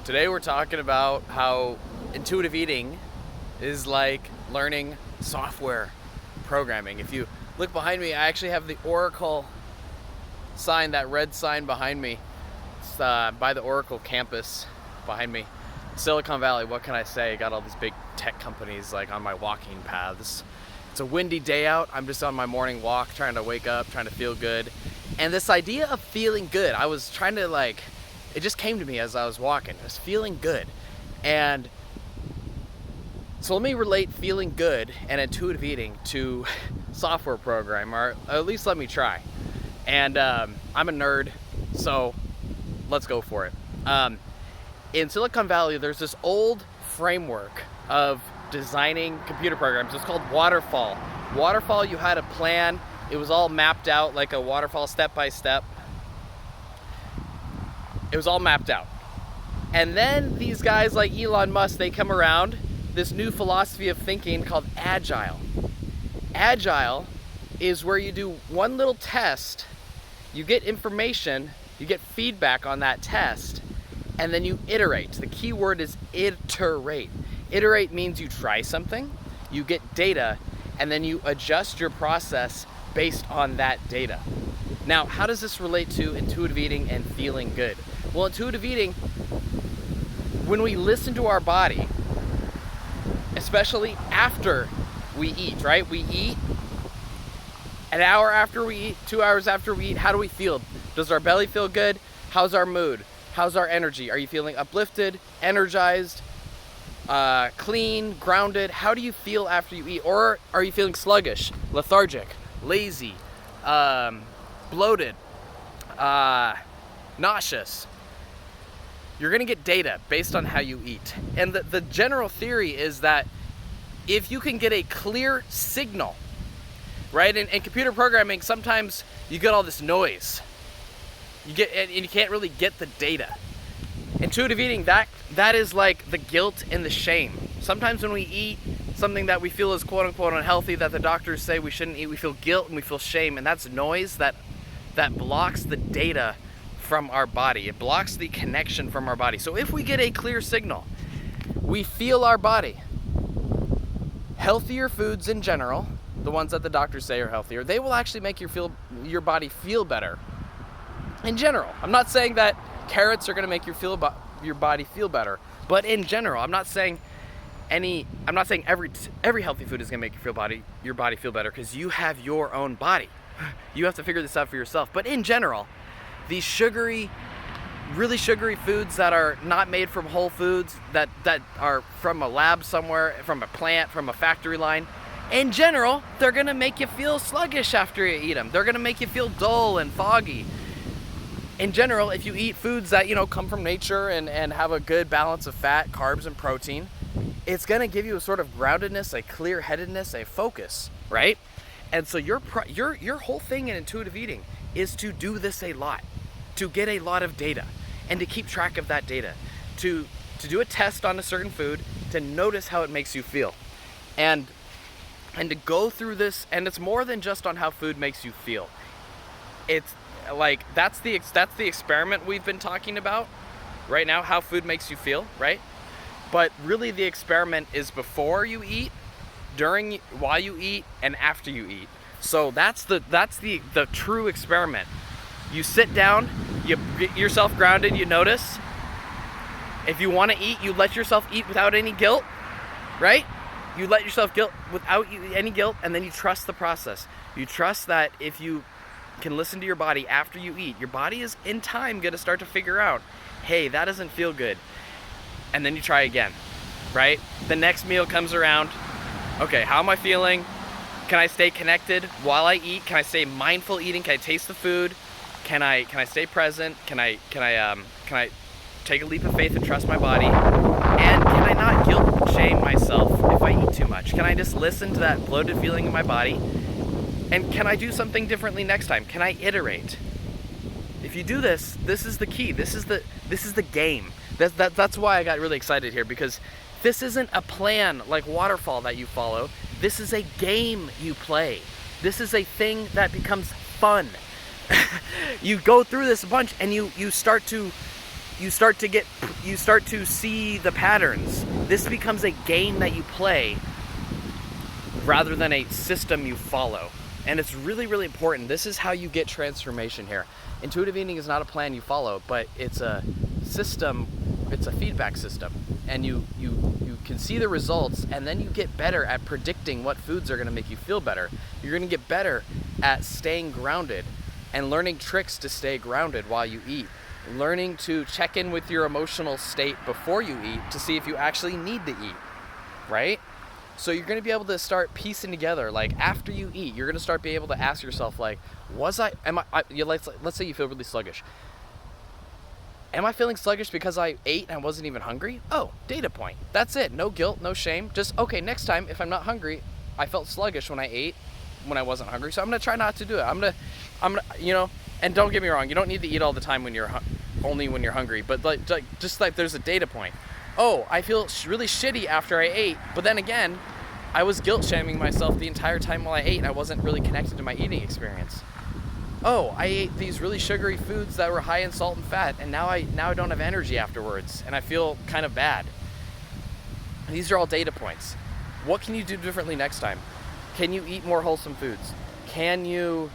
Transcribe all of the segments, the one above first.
Today we're talking about how intuitive eating is like learning software programming. If you look behind me, I actually have the Oracle sign, that red sign behind me. It's by the Oracle campus behind me. Silicon Valley, what can I say? Got all these big tech companies like on my walking paths. It's a windy day out. I'm just on my morning walk, trying to wake up, trying to feel good. And this idea of feeling good, I was trying to it just came to me as I was walking. I was feeling good. And so let me relate feeling good and intuitive eating to software program, or at least let me try. And I'm a nerd, so let's go for it. In Silicon Valley, there's this old framework of designing computer programs. It's called waterfall. Waterfall, you had a plan. It was all mapped out like a waterfall, step by step. It was all mapped out. And then these guys like Elon Musk, they come around, this new philosophy of thinking called Agile. Agile is where you do one little test, you get information, you get feedback on that test, and then you iterate. The key word is iterate. Iterate means you try something, you get data, and then you adjust your process based on that data. Now, how does this relate to intuitive eating and feeling good? Well, intuitive eating, when we listen to our body, especially after we eat, right? We eat, an hour after we eat, 2 hours after we eat, how do we feel? Does our belly feel good? How's our mood? How's our energy? Are you feeling uplifted, energized, clean, grounded? How do you feel after you eat? Or are you feeling sluggish, lethargic, lazy, bloated, nauseous? You're gonna get data based on how you eat. And the general theory is that if you can get a clear signal, right? In computer programming, sometimes you get all this noise. And you can't really get the data. Intuitive eating, that is like the guilt and the shame. Sometimes when we eat something that we feel is quote unquote unhealthy, that the doctors say we shouldn't eat, we feel guilt and we feel shame, and that's noise that blocks the data from our body. It blocks the connection from our body. So if we get a clear signal, we feel our body. Healthier foods in general, the ones that the doctors say are healthier, they will actually make your body feel better. In general, I'm not saying that carrots are going to make your body feel better, but in general, I'm not saying every healthy food is going to make your body feel better, because you have your own body. You have to figure this out for yourself. But in general, these really sugary foods that are not made from whole foods, that are from a lab somewhere, from a plant, from a factory line, in general, they're going to make you feel sluggish after you eat them. They're going to make you feel dull and foggy. In general, if you eat foods that, come from nature and have a good balance of fat, carbs, and protein, it's going to give you a sort of groundedness, a clear-headedness, a focus, right? And so your whole thing in intuitive eating is to do this a lot, to get a lot of data, and to keep track of that data, to do a test on a certain food, to notice how it makes you feel, and to go through this. And it's more than just on how food makes you feel. It's like that's the experiment we've been talking about right now, how food makes you feel, right? But really the experiment is before you eat, while you eat, and after you eat. So that's the true experiment. You sit down, you get yourself grounded, you notice. If you want to eat, you let yourself eat without any guilt, right? You let yourself without any guilt, and then you trust the process. You trust that if you can listen to your body after you eat, your body is in time going to start to figure out, hey, that doesn't feel good. And then you try again, right? The next meal comes around. Okay, how am I feeling? Can I stay connected while I eat? Can I stay mindful eating? Can I taste the food? Can I stay present? Can I take a leap of faith and trust my body? And can I not guilt shame myself if I eat too much? Can I just listen to that bloated feeling in my body? And can I do something differently next time? Can I iterate? If you do this, this is the key. This is the game. That's why I got really excited here, because this isn't a plan like waterfall that you follow. This is a game you play. This is a thing that becomes fun. You go through this a bunch, and you start to you start to see the patterns. This becomes a game that you play rather than a system you follow. And it's really, really important. This is how you get transformation here. Intuitive eating is not a plan you follow, but it's a system, it's a feedback system. And you can see the results, and then you get better at predicting what foods are gonna make you feel better. You're gonna get better at staying grounded and learning tricks to stay grounded while you eat. Learning to check in with your emotional state before you eat to see if you actually need to eat, right? So you're going to be able to start piecing together, like after you eat, you're going to start being able to ask yourself, like, let's say you feel really sluggish. Am I feeling sluggish because I ate and I wasn't even hungry? Oh, data point. That's it. No guilt, no shame. Just, okay, next time, if I'm not hungry, I felt sluggish when I ate, when I wasn't hungry. So I'm going to try not to do it. I'm going to, and don't get me wrong, you don't need to eat all the time when only when you're hungry, but just there's a data point. Oh, I feel really shitty after I ate, but then again, I was guilt shaming myself the entire time while I ate, and I wasn't really connected to my eating experience. Oh, I ate these really sugary foods that were high in salt and fat, and now I don't have energy afterwards, and I feel kind of bad. These are all data points. What can you do differently next time? Can you eat more wholesome foods? Can you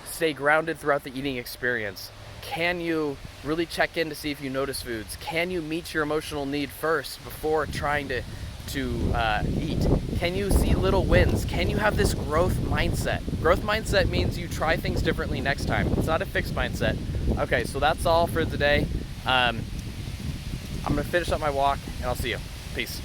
stay grounded throughout the eating experience? Can you really check in to see if you notice foods? Can you meet your emotional need first before trying to eat? Can you see little wins? Can you have this growth mindset? Growth mindset means you try things differently next time. It's not a fixed mindset. Okay, so that's all for today. I'm gonna finish up my walk, and I'll see you. Peace.